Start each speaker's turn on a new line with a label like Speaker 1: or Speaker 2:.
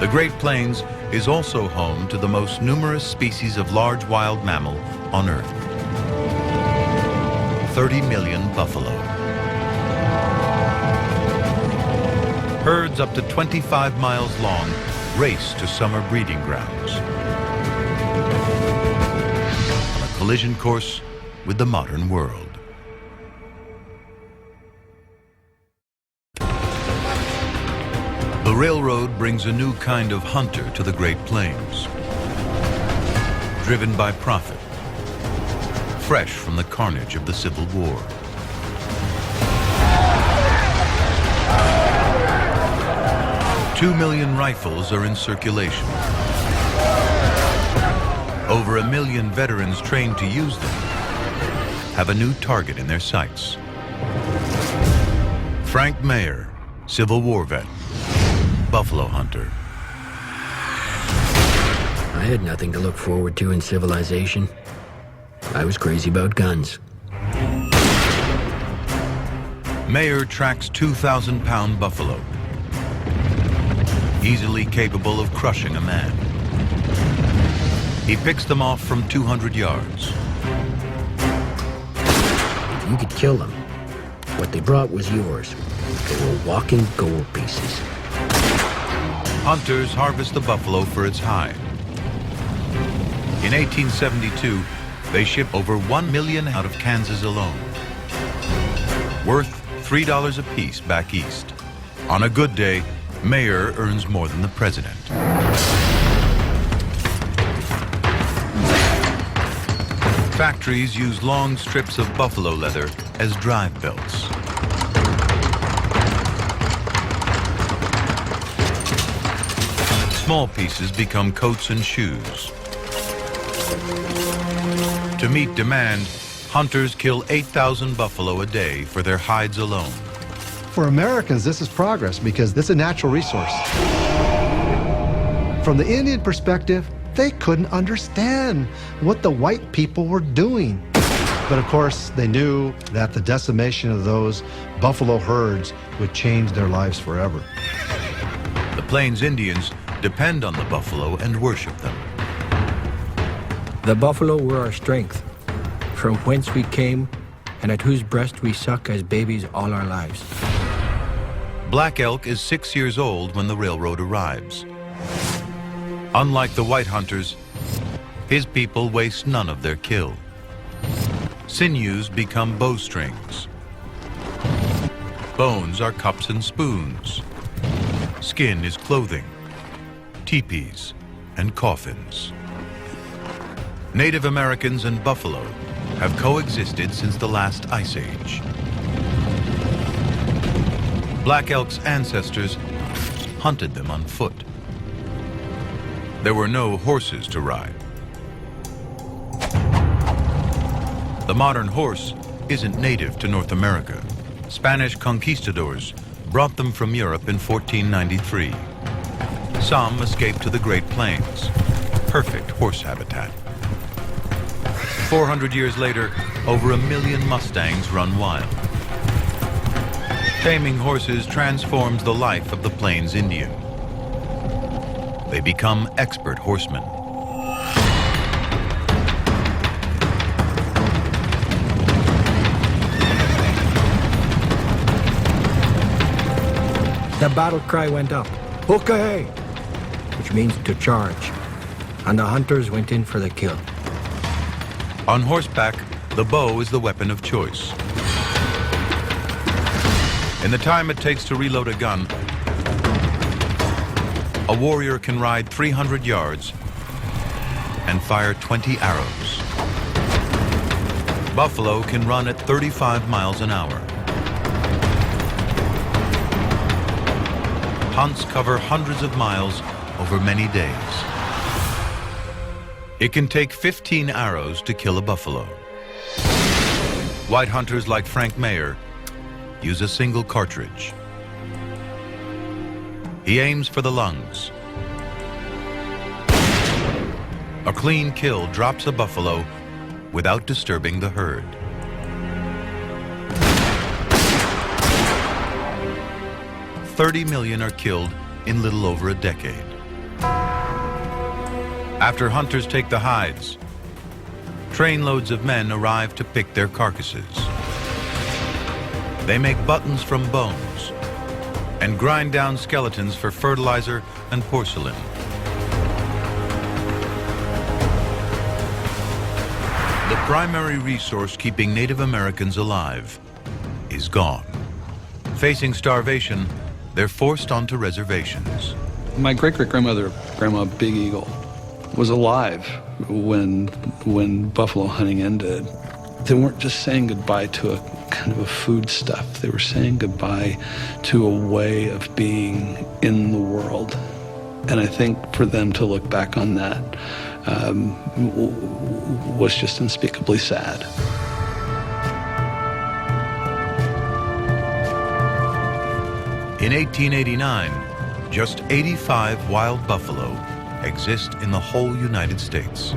Speaker 1: The Great Plains is also home to the most numerous species of large wild mammal on Earth. 30 million buffalo. Herds up to 25 miles long race to summer breeding grounds on a collision course with the modern world. The railroad brings a new kind of hunter to the Great Plains, driven by profit, fresh from the carnage of the Civil War. $2 million rifles are in circulation. Over 1 million veterans trained to use them have a new target in their sights. Frank Mayer, Civil War vet, buffalo hunter.
Speaker 2: I had nothing to look forward to in civilization. I was crazy about guns.
Speaker 1: Mayer tracks 2,000-pound buffalo, easily capable of crushing a man. He picks them off from 200 yards.
Speaker 2: You could kill them. What they brought was yours. They were walking gold pieces.
Speaker 1: Hunters harvest the buffalo for its hide. In 1872, they shipped over 1 million out of Kansas alone, worth $3 a piece back east. On a good day, Mayer earns more than the president. Factories use long strips of buffalo leather as drive belts. Small pieces become coats and shoes. To meet demand, hunters kill 8,000 buffalo a day for their hides alone.
Speaker 3: For Americans, this is progress because this is a natural resource. From the Indian perspective, they couldn't understand what the white people were doing. But of course, they knew that the decimation of those buffalo herds would change their lives forever.
Speaker 1: The Plains Indians depend on the buffalo and worship them.
Speaker 4: The buffalo were our strength, from whence we came and at whose breast we suck as babies all our lives.
Speaker 1: Black Elk is 6 years old when the railroad arrives. Unlike the white hunters, his people waste none of their kill. Sinews become bowstrings. Bones are cups and spoons. Skin is clothing, teepees, and coffins. Native Americans and buffalo have coexisted since the last ice age. Black Elk's ancestors hunted them on foot. There were no horses to ride. The modern horse isn't native to North America. Spanish conquistadors brought them from Europe in 1493. Some escaped to the Great Plains, perfect horse habitat. 400 years later, over 1 million Mustangs run wild. Taming horses transforms the life of the Plains Indian. They become expert horsemen.
Speaker 4: The battle cry went up, "Hookah!" which means to charge, and the hunters went in for the kill.
Speaker 1: On horseback, the bow is the weapon of choice. In the time it takes to reload a gun, a warrior can ride 300 yards and fire 20 arrows. Buffalo can run at 35 miles an hour. Hunts cover hundreds of miles over many days. It can take 15 arrows to kill a buffalo. White hunters like Frank Mayer use a single cartridge. He aims for the lungs. A clean kill drops a buffalo without disturbing the herd. $30 million are killed in little over a decade. After hunters take the hides, trainloads of men arrive to pick their carcasses. They make buttons from bones and grind down skeletons for fertilizer and porcelain. The primary resource keeping Native Americans alive is gone. Facing starvation, they're forced onto reservations.
Speaker 5: My great-great-grandmother, Grandma Big Eagle, was alive when buffalo hunting ended. They weren't just saying goodbye to a kind of a foodstuff. They were saying goodbye to a way of being in the world. And I think for them to look back on that was just unspeakably sad.
Speaker 1: In 1889, just 85 wild buffalo exist in the whole United States.